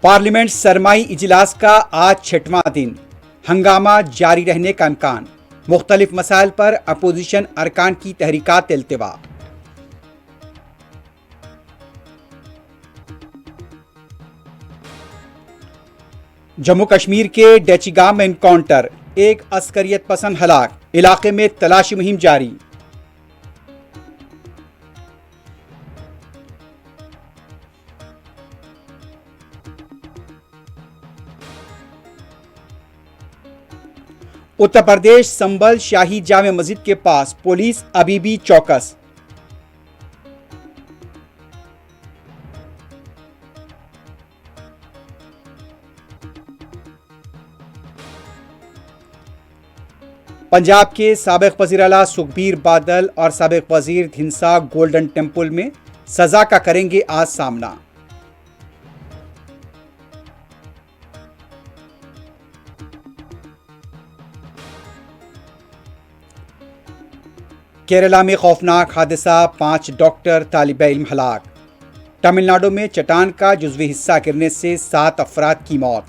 Parliament सरमाई इजलास का आज 6वां दिन, हंगामा जारी रहने का इम्कान। मुख्तलिफ मसाइल पर अपोजिशन अरकान की तहरीकात इल्तिवा। जम्मू कश्मीर के डेचिगाम में इनकाउंटर, एक अस्करियत पसंद हलाक, इलाके में तलाशी मुहिम जारी। उत्तर प्रदेश संभल शाही जामे मस्जिद के पास पुलिस अभी भी चौकस। पंजाब के साबिक वज़ीर आला सुखबीर बादल और साबिक वज़ीर धिंसा गोल्डन टेम्पल में सजा का करेंगे आज सामना। केरला में खौफनाक हादसा, 5 डॉक्टर तालिब इल्म हलाक। तमिलनाडु में चट्टान का जुज़वी हिस्सा गिरने से 7 अफराद की मौत।